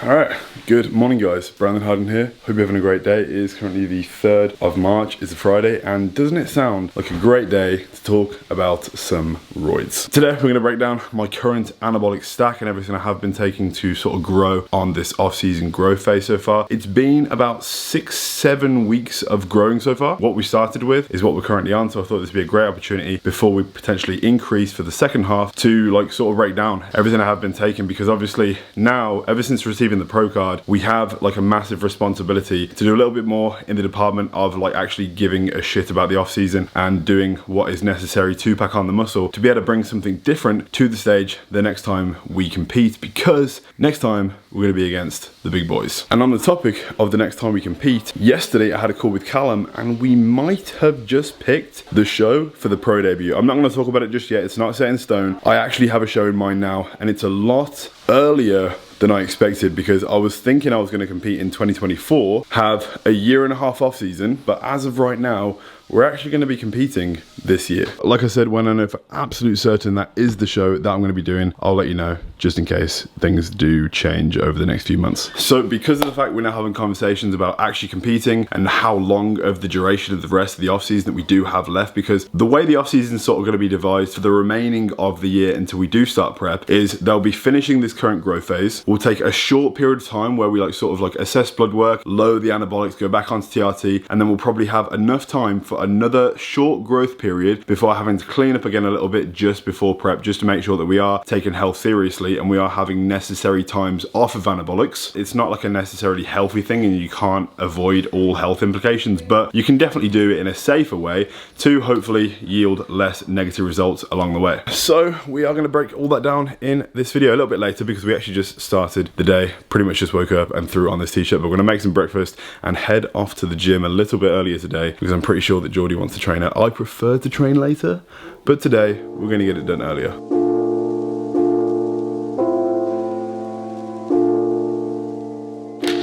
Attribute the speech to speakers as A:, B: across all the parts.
A: Alright, good morning guys, Brandon Harden here. Hope you're having a great day. It is currently the 3rd of March, it's a Friday, and doesn't it sound like a great day to talk about some roids? Today we're going to break down my current anabolic stack and everything I have been taking to sort of grow on this off-season growth phase so far. It's been about 6-7 weeks of growing so far. What we started with is what we're currently on, so I thought this would be a great opportunity before we potentially increase for the second half to like sort of break down everything I have been taking, because obviously now, ever since receiving the pro card, we have like a massive responsibility to do a little bit more in the department of like actually giving a shit about the off season and doing what is necessary to pack on the muscle to be able to bring something different to the stage the next time we compete, because next time we're going to be against the big boys. And on the topic of the next time we compete, yesterday I had a call with Callum and we might have just picked the show for the pro debut. I'm not going to talk about it just yet, it's not set in stone. I actually have a show in mind now and it's a lot earlier than I expected, because I was thinking I was going to compete in 2024, have a year and a half off season, but as of right now, we're actually going to be competing this year. Like I said, when I know for absolute certain that is the show that I'm going to be doing, I'll let you know, just in case things do change over the next few months. So because of the fact we're now having conversations about actually competing and how long of the duration of the rest of the off season that we do have left, because the way the off season is sort of going to be devised for the remaining of the year until we do start prep is they'll be finishing this current growth phase. We'll take a short period of time where we like sort of like assess blood work, lower the anabolics, go back onto TRT, and then we'll probably have enough time for another short growth period before having to clean up again a little bit just before prep, just to make sure that we are taking health seriously and we are having necessary times off of anabolics. It's not like a necessarily healthy thing and you can't avoid all health implications, but you can definitely do it in a safer way to hopefully yield less negative results along the way. So we are going to break all that down in this video a little bit later, because we actually just started the day, pretty much just woke up and threw on this t-shirt, but we're going to make some breakfast and head off to the gym a little bit earlier today, because I'm pretty sure that Geordie wants to train out. I prefer to train later, but today we're going to get it done earlier.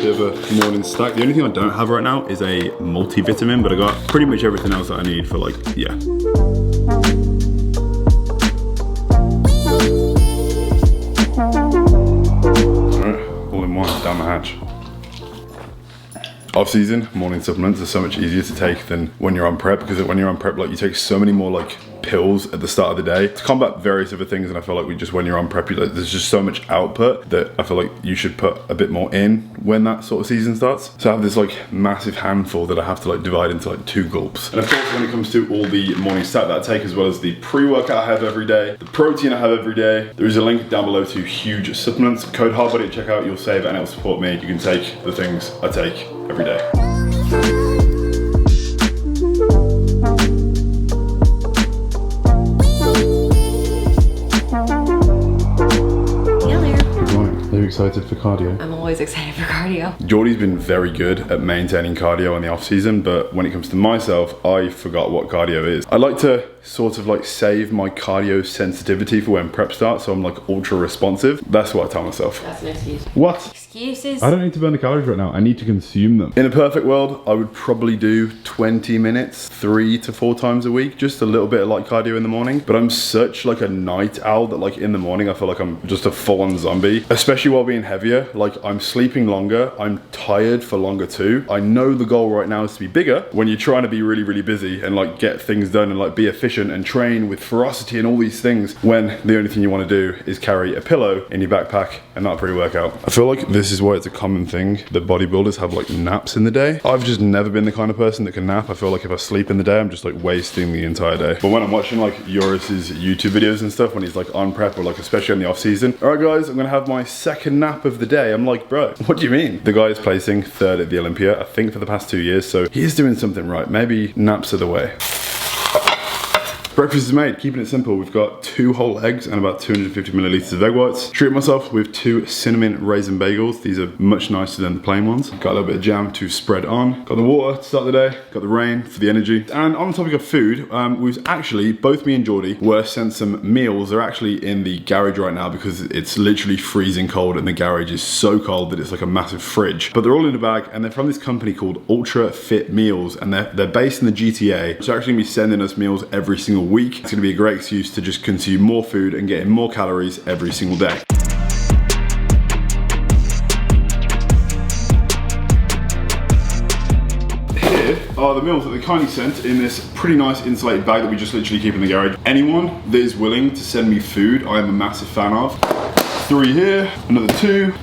A: Bit of a morning stack. The only thing I don't have right now is a multivitamin, but I got pretty much everything else that I need for like, yeah. Alright, all in one, down the hatch. Off-season, morning supplements are so much easier to take than when you're on prep, because when you're on prep, like you take so many more like pills at the start of the day to combat various other things, and I feel like when you're on prep, there's just so much output that I feel like you should put a bit more in when that sort of season starts. So I have this like massive handful that I have to like divide into like 2 gulps. And of course, when it comes to all the morning stack that I take, as well as the pre-workout I have every day, the protein I have every day, there is a link down below to huge supplements. Code HARDBODY at checkout, you'll save and it'll support me. You can take the things I take every day. Are you excited for cardio?
B: I'm always excited for cardio.
A: Geordie's been very good at maintaining cardio in the off season, but when it comes to myself, I forgot what cardio is. I like to sort of like save my cardio sensitivity for when prep starts, so I'm like ultra responsive. That's what I tell myself.
B: That's an excuse.
A: What?
B: Excuses.
A: I don't need to burn the calories right now. I need to consume them. In a perfect world, I would probably do 20 minutes, 3 to 4 times a week, just a little bit of light cardio in the morning. But I'm such like a night owl that like in the morning, I feel like I'm just a full-on zombie, especially while being heavier. Like I'm sleeping longer, I'm tired for longer too. I know the goal right now is to be bigger. When you're trying to be really, really busy and like get things done and like be efficient and train with ferocity and all these things, when the only thing you want to do is carry a pillow in your backpack and not a pre-workout. I feel like this is why it's a common thing that bodybuilders have like naps in the day. I've just never been the kind of person that can nap. I feel like if I sleep in the day, I'm just like wasting the entire day. But when I'm watching like Joris's YouTube videos and stuff, when he's like on prep or like especially in the off season, all right guys, I'm gonna have my second nap of the day. I'm like, bro, what do you mean? The guy is placing 3rd at the Olympia, I think for the past 2 years, so he is doing something right. Maybe naps are the way. Breakfast is made, keeping it simple. We've got 2 whole eggs and about 250 milliliters of egg whites. Treat myself with 2 cinnamon raisin bagels. These are much nicer than the plain ones. Got a little bit of jam to spread on. Got the water to start the day. Got the rain for the energy. And on the topic of food, we've actually, both me and Geordie were sent some meals. They're actually in the garage right now because it's literally freezing cold and the garage is so cold that it's like a massive fridge. But they're all in a bag and they're from this company called Ultra Fit Meals, and they're based in the GTA. So they're actually gonna be sending us meals every single week. It's gonna be a great excuse to just consume more food and get in more calories every single day. are the meals that they kindly sent in this pretty nice insulated bag that we just literally keep in the garage. Anyone that is willing to send me food, I am a massive fan of. 3 here, another 2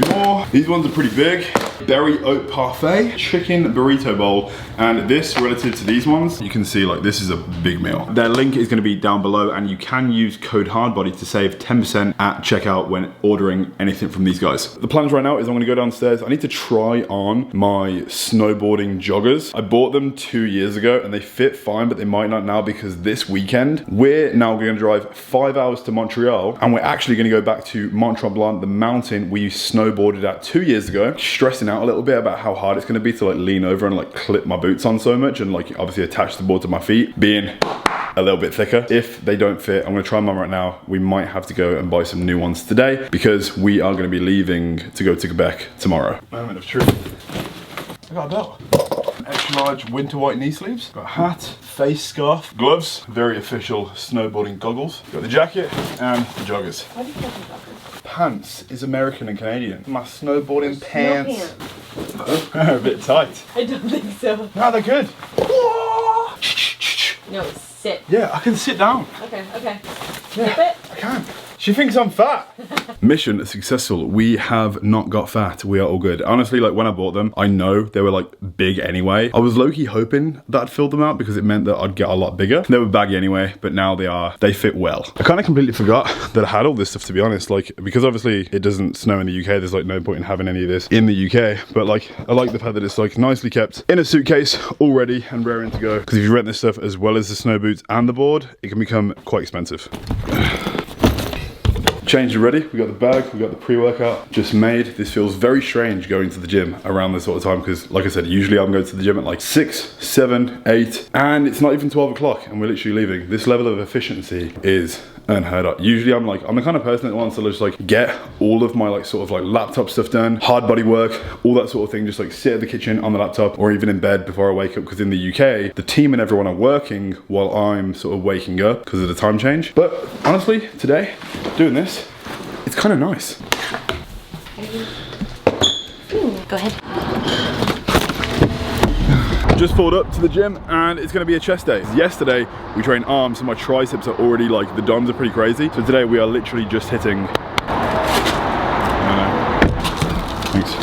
A: more. These ones are pretty big. Berry oat parfait, chicken burrito bowl, and this relative to these ones, you can see like this is a big meal. Their link is going to be down below, and you can use code HARDBODY to save 10% at checkout when ordering anything from these guys. The plans right now is I'm going to go downstairs. I need to try on my snowboarding joggers. I bought them 2 years ago and they fit fine, but they might not now because this weekend we're now going to drive 5 hours to Montreal, and we're actually going to go back to Mont Tremblant, the mountain we snowboarded at 2 years ago. Stressing out a little bit about how hard it's going to be to like lean over and like clip my boots on so much and like obviously attach the board to my feet, being a little bit thicker. If they don't fit, I'm going to try them on right now. We might have to go and buy some new ones today because we are going to be leaving to go to Quebec tomorrow. Moment of truth. I got a belt. Extra large winter white knee sleeves. Got a hat, face scarf, gloves, very official snowboarding goggles. Got the jacket and the joggers.
B: Why do you have the joggers?
A: Pants is American and Canadian. My snowboarding pants.
B: No
A: A bit tight.
B: I don't think so.
A: No, they're good.
B: No, sit.
A: Yeah, I can sit down.
B: Okay, okay.
A: Yeah,
B: Flip it.
A: I can. She thinks I'm fat. Mission successful. We have not got fat. We are all good. Honestly, like when I bought them, I know they were like big anyway. I was low-key hoping that I'd filled them out because it meant that I'd get a lot bigger. They were baggy anyway, but now they fit well. I kind of completely forgot that I had all this stuff, to be honest, like because obviously it doesn't snow in the UK. There's like no point in having any of this in the UK, but like I like the fact that it's like nicely kept in a suitcase, all ready and raring to go. Because if you rent this stuff as well as the snow boots and the board, it can become quite expensive. Changed and ready. We got the bag, we got the pre-workout just made. This feels very strange going to the gym around this sort of time because like I said, usually I'm going to the gym at like 6, 7, 8, and it's not even 12 o'clock and we're literally leaving. This level of efficiency is unheard of. Usually I'm the kind of person that wants to just like get all of my like sort of like laptop stuff done, hard body work, all that sort of thing, just like sit at the kitchen on the laptop or even in bed before I wake up, because in the UK, the team and everyone are working while I'm sort of waking up because of the time change. But honestly, today, doing this, it's kind of nice.
B: Go ahead.
A: Just pulled up to the gym and it's gonna be a chest day. Yesterday we trained arms, so my triceps are already like, the DOMs are pretty crazy. So today we are literally just hitting. Thanks.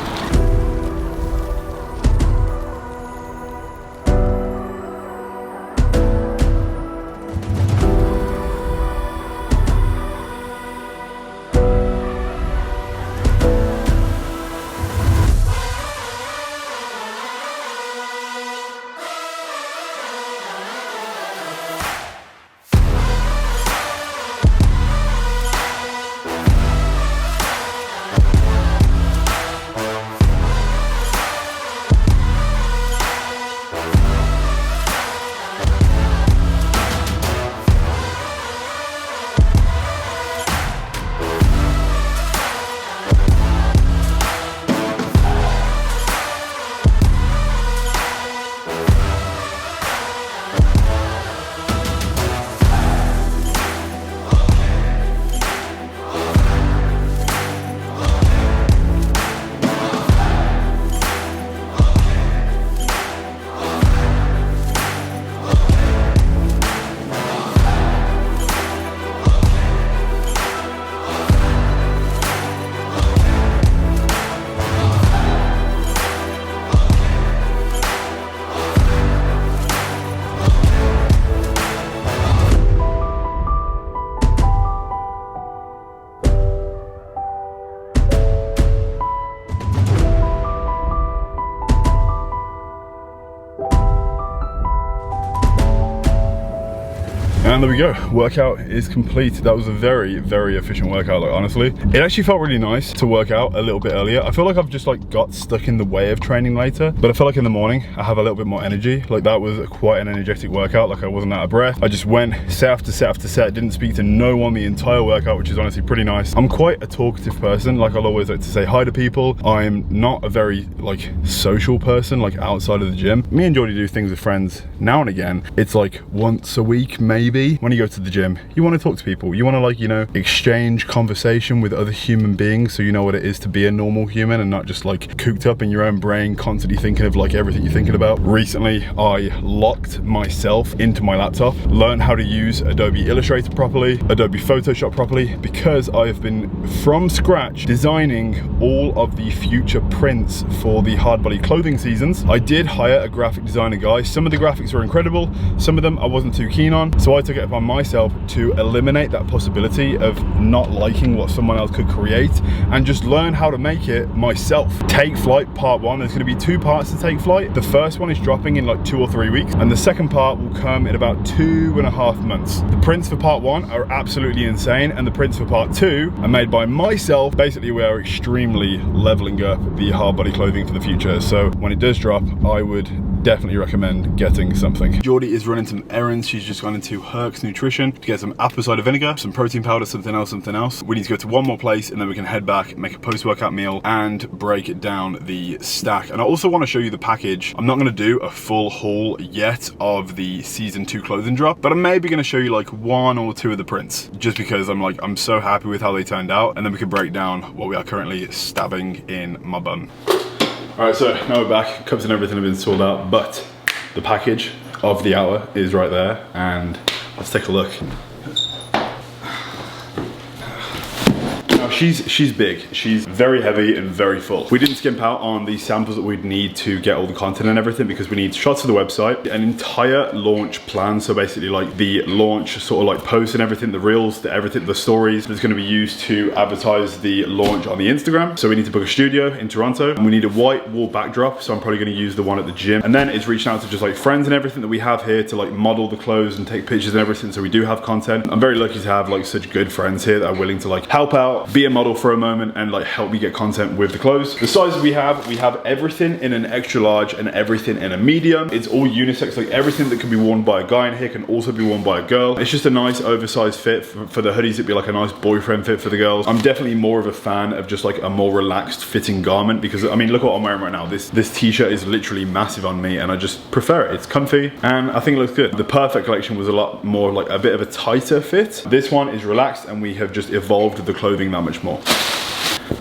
A: And there we go, workout is complete. That was a very, very efficient workout, like honestly. It actually felt really nice to work out a little bit earlier. I feel like I've just like got stuck in the way of training later, but I feel like in the morning I have a little bit more energy. Like that was quite an energetic workout, like I wasn't out of breath. I just went set after set after set, didn't speak to no one the entire workout, which is honestly pretty nice. I'm quite a talkative person, like I'll always like to say hi to people. I'm not a very like social person, like outside of the gym. Me and Jordy do things with friends now and again. It's like once a week maybe, A, when you go to the gym, you want to talk to people. You want to, like, you know, exchange conversation with other human beings, so you know what it is to be a normal human and not just like cooped up in your own brain, constantly thinking of like everything you're thinking about. Recently, I locked myself into my laptop, learned how to use Adobe Illustrator properly, Adobe Photoshop properly, because I've been from scratch designing all of the future prints for the hard body clothing seasons. I did hire a graphic designer guy. Some of the graphics were incredible, some of them I wasn't too keen on, so I took it upon myself to eliminate that possibility of not liking what someone else could create and just learn how to make it myself. Take Flight Part 1, there's going to be 2 parts to Take Flight. The first one is dropping in like 2 or 3 weeks, and the second part will come in about 2.5 months. The prints for Part 1 are absolutely insane, and the prints for Part 2 are made by myself. Basically, we are extremely leveling up the hard body clothing for the future, so when it does drop, I would definitely recommend getting something. Geordie is running some errands. She's just gone into Herc's Nutrition to get some apple cider vinegar, some protein powder, something else. We need to go to one more place and then we can head back, make a post-workout meal and break down the stack. And I also want to show you the package. I'm not going to do a full haul yet of the season 2 clothing drop, but I'm maybe going to show you like 1 or 2 of the prints, just because I'm so happy with how they turned out, and then we can break down what we are currently stabbing in my bum. Alright, so now we're back, cups and everything have been sold out, but the package of the hour is right there, and let's take a look. She's big, she's very heavy and very full. We didn't skimp out on the samples that we'd need to get all the content and everything, because we need shots of the website, an entire launch plan, so basically like the launch sort of like posts and everything, the reels, everything, the stories that's going to be used to advertise the launch on the Instagram. So we need to book a studio in Toronto, and we need a white wall backdrop, so I'm probably going to use the one at the gym. And then it's reaching out to just like friends and everything that we have here to like model the clothes and take pictures and everything, so we do have content. I'm very lucky to have like such good friends here that are willing to like help out, be a model for a moment, and like help me get content with the clothes. The sizes we have everything in an extra large and everything in a medium. It's all unisex, like everything that can be worn by a guy in here can also be worn by a girl. It's just a nice oversized fit. For the hoodies, it'd be like a nice boyfriend fit for the girls. I'm definitely more of a fan of just like a more relaxed fitting garment, because I mean, look what I'm wearing right now. This t-shirt is literally massive on me, and I just prefer it. It's comfy and I think it looks good. The Perfect collection was a lot more like a bit of a tighter fit. This one is relaxed, and we have just evolved the clothing that much more.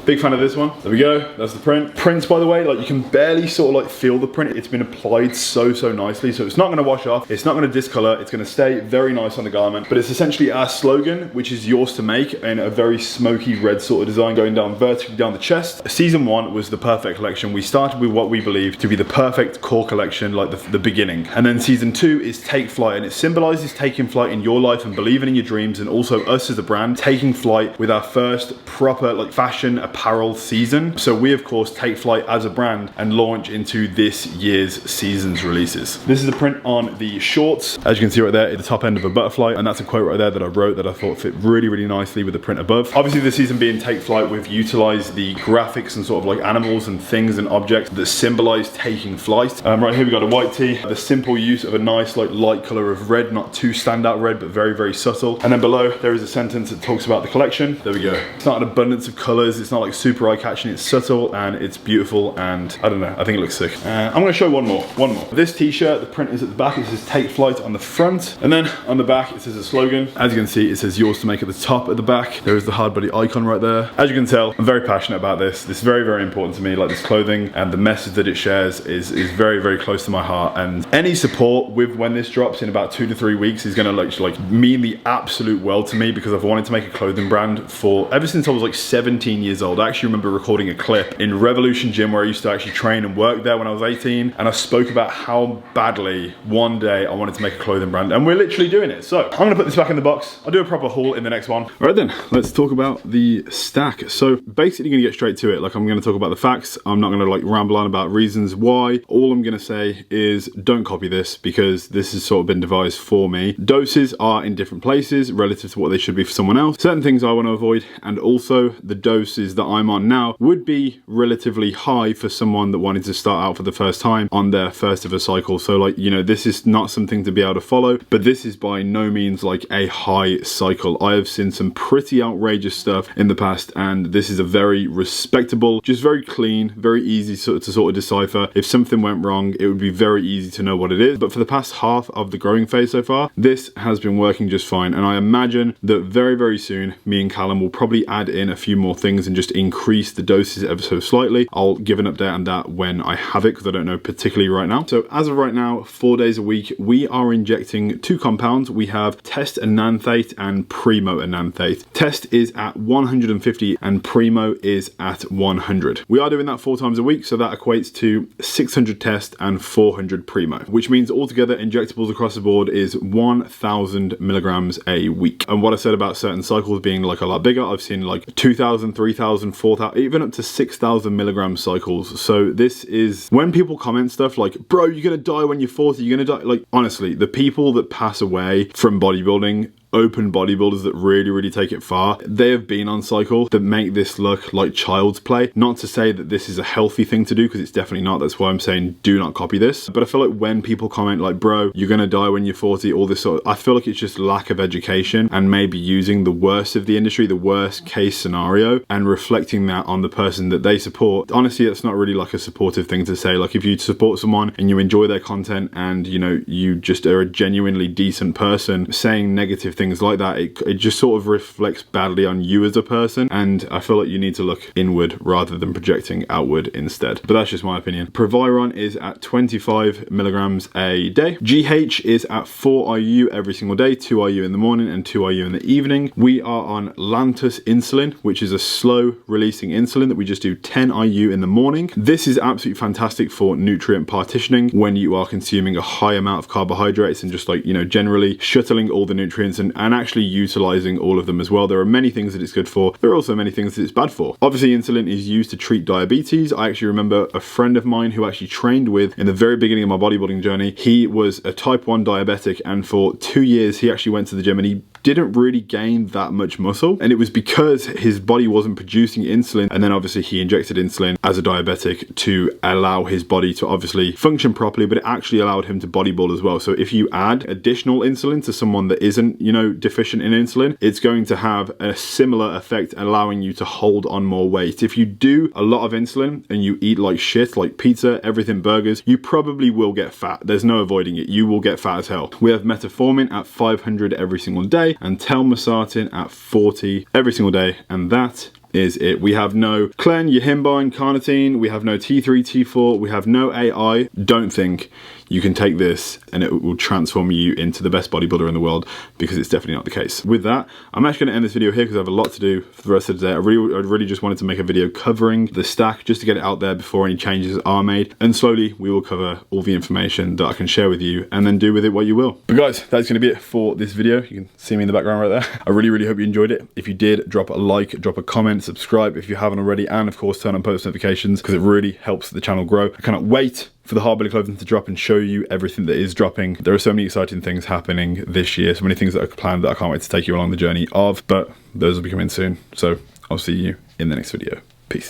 A: Big fan of this one. There we go, that's the print. Prints, by the way, like you can barely sort of like feel the print. It's been applied so nicely, so it's not gonna wash off, it's not gonna discolor, it's gonna stay very nice on the garment. But it's essentially our slogan, which is yours to make, in a very smoky red sort of design going down vertically down the chest. Season 1 was the Perfect collection. We started with what we believe to be the perfect core collection, like the beginning. And then season 2 is Take Flight, and it symbolizes taking flight in your life and believing in your dreams, and also us as a brand taking flight with our first proper like fashion apparel season. So we of course take flight as a brand and launch into this year's season's releases. This is the print on the shorts. As you can see right there at the top end of a butterfly, and that's a quote right there that I wrote that I thought fit really nicely with the print above. Obviously this season being Take Flight, we've utilized the graphics and sort of like animals and things and objects that symbolize taking flight. Right here we got a white tee, the simple use of a nice like light color of red, not too standout red, but very subtle. And then below there is a sentence that talks about the collection. There we go. It's not an abundance of colors, it's not like super eye-catching, it's subtle and it's beautiful, and I don't know, I think it looks sick. I'm gonna show one more. This t-shirt, the print is at the back, it says Take Flight on the front, and then on the back it says a slogan. As you can see, it says yours to make at the top at the back. There is the hard body icon right there. As you can tell, I'm very passionate about this. This is very important to me, like this clothing, and the message that it shares is very close to my heart, and any support with when this drops in about 2 to 3 weeks is gonna like mean the absolute world to me, because I've wanted to make a clothing brand for ever since I was like 17 years old. I actually remember recording a clip in Revolution Gym where I used to actually train and work there when I was 18, and I spoke about how badly one day I wanted to make a clothing brand, and we're literally doing it. So I'm gonna put this back in the box. I'll do a proper haul in the next one. All right then, let's talk about the stack. So basically gonna get straight to it. Like, I'm gonna talk about the facts. I'm not gonna like ramble on about reasons why. All I'm gonna say is don't copy this, because this has sort of been devised for me. Doses are in different places relative to what they should be for someone else. Certain things I want to avoid, and also the doses doses that I'm on now would be relatively high for someone that wanted to start out for the first time on their first ever cycle. So like, you know, this is not something to be able to follow, but this is by no means like a high cycle. I have seen some pretty outrageous stuff in the past, and this is a very respectable, just very clean, very easy to sort of decipher. If something went wrong, it would be very easy to know what it is. But for the past half of the growing phase so far, this has been working just fine, and I imagine that very, very soon me and Callum will probably add in a few more things and just increase the doses ever so slightly. I'll give an update on that when I have it, because I don't know particularly right now. So as of right now, 4 days a week, we are injecting 2 compounds. We have test enanthate and primo enanthate. Test is at 150 and primo is at 100. We are doing that 4 times a week, so that equates to 600 test and 400 primo, which means altogether injectables across the board is 1000 milligrams a week. And what I said about certain cycles being like a lot bigger, I've seen like 2000, 3000, 4000, even up to 6000 milligram cycles. So this is when people comment stuff like, bro, you're gonna die when you're 40, you're gonna die. Like, honestly, the people that pass away from bodybuilding, open bodybuilders that really take it far, they have been on cycle that make this look like child's play. Not to say that this is a healthy thing to do, because it's definitely not. That's why I'm saying do not copy this. But I feel like when people comment like, bro, you're gonna die when you're 40, all this sort of, I feel like it's just lack of education and maybe using the worst of the industry, the worst case scenario, and reflecting that on the person that they support. Honestly, that's not really like a supportive thing to say. Like, if you support someone and you enjoy their content and, you know, you just are a genuinely decent person, saying negative things like that, it just sort of reflects badly on you as a person, and I feel like you need to look inward rather than projecting outward instead. But that's just my opinion. Proviron is at 25 milligrams a day. GH is at 4 IU every single day, 2 IU in the morning and 2 IU in the evening. We are on Lantus insulin, which is a slow releasing insulin that we just do 10 IU in the morning. This is absolutely fantastic for nutrient partitioning when you are consuming a high amount of carbohydrates and just like, you know, generally shuttling all the nutrients and actually utilizing all of them as well. There are many things that it's good for. There are also many things that it's bad for. Obviously, insulin is used to treat diabetes. I actually remember a friend of mine who actually trained with in the very beginning of my bodybuilding journey. He was a type 1 diabetic, and for 2 years he actually went to the gym and he didn't really gain that much muscle, and it was because his body wasn't producing insulin, and then obviously he injected insulin as a diabetic to allow his body to obviously function properly, but it actually allowed him to bodybuild as well. So if you add additional insulin to someone that isn't, you know, deficient in insulin, it's going to have a similar effect, allowing you to hold on more weight. If you do a lot of insulin and you eat like shit, like pizza, everything, burgers, you probably will get fat. There's no avoiding it. You will get fat as hell. We have metformin at 500 every single day and telmisartan at 40 every single day, and that is it. We have no clen, yohimbine, carnitine, we have no T3, T4, we have no AI. Don't think you can take this and it will transform you into the best bodybuilder in the world, because it's definitely not the case. With that, I'm actually going to end this video here because I have a lot to do for the rest of the day. I really just wanted to make a video covering the stack just to get it out there before any changes are made, and slowly we will cover all the information that I can share with you and then do with it what you will. But guys, that's going to be it for this video. You can see me in the background right there. I really hope you enjoyed it. If you did, drop a like, drop a comment, subscribe if you haven't already, and of course turn on post notifications because it really helps the channel grow. I cannot wait for the Hard Belly clothing to drop and show you everything that is dropping. There are so many exciting things happening this year, so many things that are planned that I can't wait to take you along the journey of, but those will be coming soon. So I'll see you in the next video. Peace.